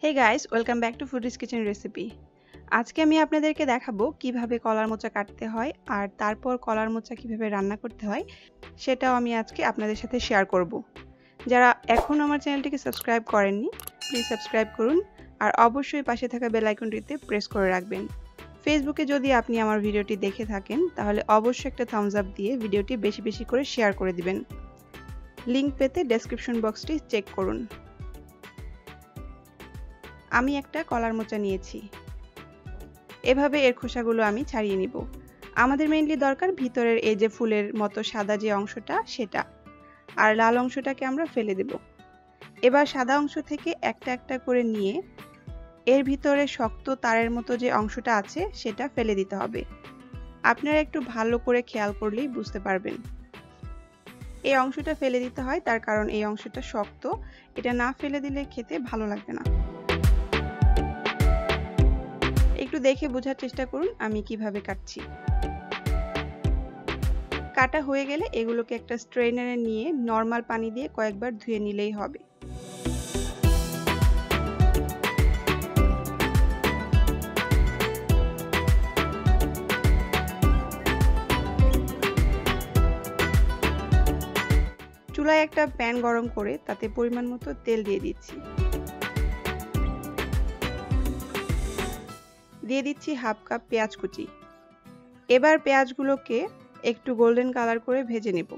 Hey guys, welcome back to Foodies Kitchen Recipe. আজকে আমি আপনাদেরকে দেখাবো কিভাবে কলার মোচা কাটতে হয় আর তারপর কলার মোচা কিভাবে রান্না করতে হয় সেটাও আমি আজকে আপনাদের সাথে শেয়ার করব। যারা এখনো আমার চ্যানেলটিকে সাবস্ক্রাইব করেননি প্লিজ সাবস্ক্রাইব করুন আর অবশ্যই পাশে থাকা বেল আইকনটিতে প্রেস করে রাখবেন। ফেসবুকে যদি আপনি আমার ভিডিওটি দেখে থাকেন তাহলে অবশ্যই একটা থাম্বস আপ দিয়ে ভিডিওটি বেশি বেশি করে শেয়ার করে দিবেন। লিংক পেতে ডেসক্রিপশন বক্সটি চেক করুন। আমি একটা কলার মোচা নিয়েছি। এভাবে এর খোসাগুলো আমি ছাড়িয়ে নিব। আমাদের মেইনলি দরকার ভিতরের এই যে ফুলের মতো সাদা যে অংশটা সেটা, আর লাল অংশটাকে আমরা ফেলে দেব। এবার সাদা অংশ থেকে একটা একটা করে নিয়ে এর ভিতরে শক্ত তারের মতো যে অংশটা আছে সেটা ফেলে দিতে হবে। আপনারা একটু ভালো করে খেয়াল করলেই বুঝতে পারবেন। এই অংশটা ফেলে দিতে হয় তার কারণ এই অংশটা শক্ত, এটা না ফেলে দিলে খেতে ভালো লাগবে না। একটু দেখে বোঝার চেষ্টা করুন আমি কিভাবে কাটছি। কাটা হয়ে গেলে এগুলোকে একটা স্ট্রেনারে নিয়ে নরমাল পানি দিয়ে কয়েকবার ধুয়ে নিলেই হবে। চুলায় একটা প্যান গরম করে তাতে পরিমাণ মতো তেল দিয়ে দিচ্ছি। দিয়ে দিচ্ছি হাফ কাপ পেঁয়াজ কুচি। এবার পেঁয়াজগুলোকে একটু গোল্ডেন কালার করে ভেজে নেব।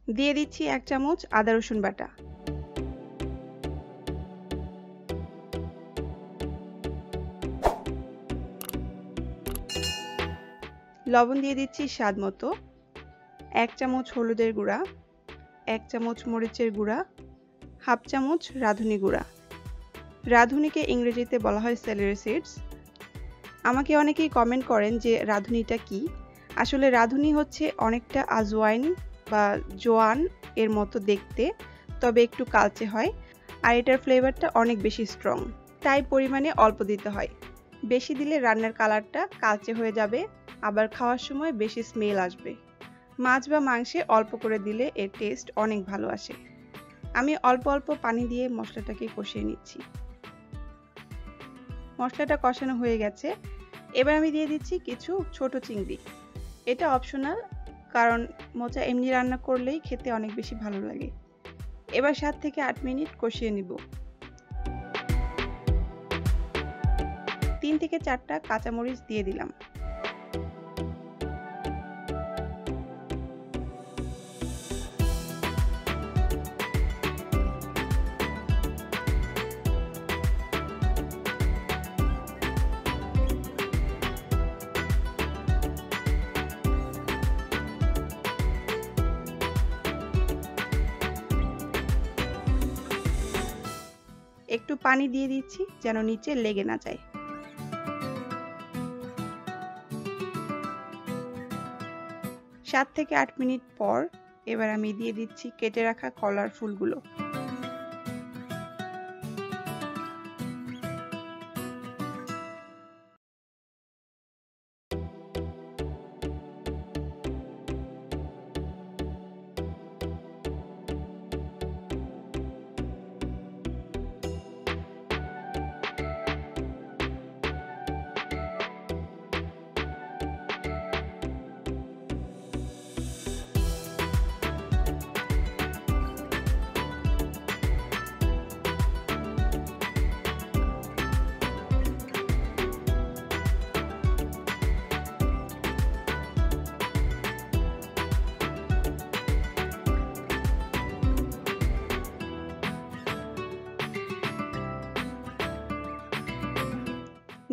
দিয়ে দিচ্ছি 1 চামচ আদা রসুন বাটা। লবণ দিয়ে দিচ্ছি স্বাদ মতো। 1 চামচ হলুদের গুঁড়া, 1 চামচ মরিচের গুঁড়া, হাফ চামচ রাঁধুনি গুঁড়া। রাঁধুনিকে ইংরেজিতে বলা হয় সেলেরি সিডস। আমাকে অনেকেই কমেন্ট করেন যে রাঁধুনিটা কি। আসলে রাঁধুনি হচ্ছে অনেকটা আজওয়াইন বা জোয়ান এর মতো দেখতে, তবে একটু কালচে হয় আর এটার ফ্লেভারটা অনেক বেশি স্ট্রং, তাই পরিমাণে অল্প দিতে হয়। বেশি দিলে রান্নার কালারটা কালচে হয়ে যাবে, আবার খাওয়ার সময় বেশি স্মেল আসবে। মাছ বা মাংসে অল্প করে দিলে এর টেস্ট অনেক ভালো আসে। আমি অল্প অল্প পানি দিয়ে মশলাটাকে কষিয়ে নিচ্ছি। মশলাটা কষানো হয়ে গেছে। এবার আমি দিয়ে দিচ্ছি কিছু ছোট চিংড়ি। এটা অপশনাল, কারণ মোচা এমনি রান্না করলেই খেতে অনেক বেশি ভালো লাগে। এবার 7 থেকে 8 মিনিট কষিয়ে নিব। 3 থেকে 4টা কাঁচামরিচ দিয়ে দিলাম। একটু পানি দিয়ে দিচ্ছি যেন নিচে লেগে না যায়। 7 থেকে 8 মিনিট পর এবার আমি দিয়ে দিচ্ছি কেটে রাখা কলার ফুলগুলো।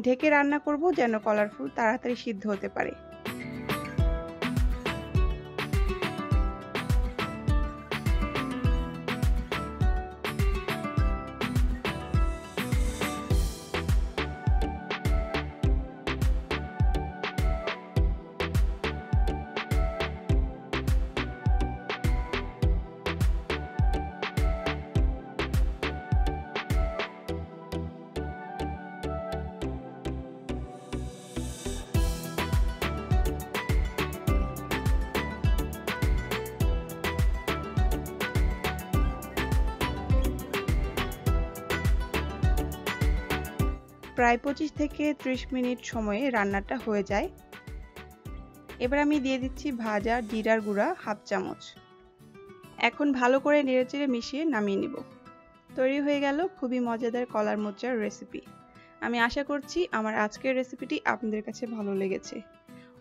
ঢেকে রান্না করব যেন কলার ফুল তাড়াতাড়ি সিদ্ধ হতে পারে। প্রায় 25 থেকে 30 মিনিট সময়ে রান্নাটা হয়ে যায়। এবার আমি দিয়ে দিচ্ছি ভাজা জিরার গুঁড়া হাফ চামচ। এখন ভালো করে নেড়েচেড়ে মিশিয়ে নামিয়ে নিব। তৈরি হয়ে গেল খুবই মজাদার কলার মোচার রেসিপি। আমি আশা করছি আমার আজকের রেসিপিটি আপনাদের কাছে ভালো লেগেছে।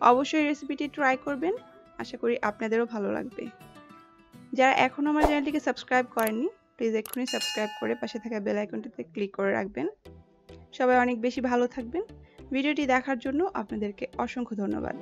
অবশ্যই রেসিপিটি ট্রাই করবেন, আশা করি আপনাদেরও ভালো লাগবে। যারা এখনও আমার চ্যানেলটিকে সাবস্ক্রাইব করেননি প্লিজ এক্ষুনি সাবস্ক্রাইব করে পাশে থাকা বেল আইকনটিতে ক্লিক করে রাখবেন। সবাই অনেক বেশি ভালো থাকবেন। ভিডিওটি দেখার জন্য আপনাদেরকে অসংখ্য ধন্যবাদ।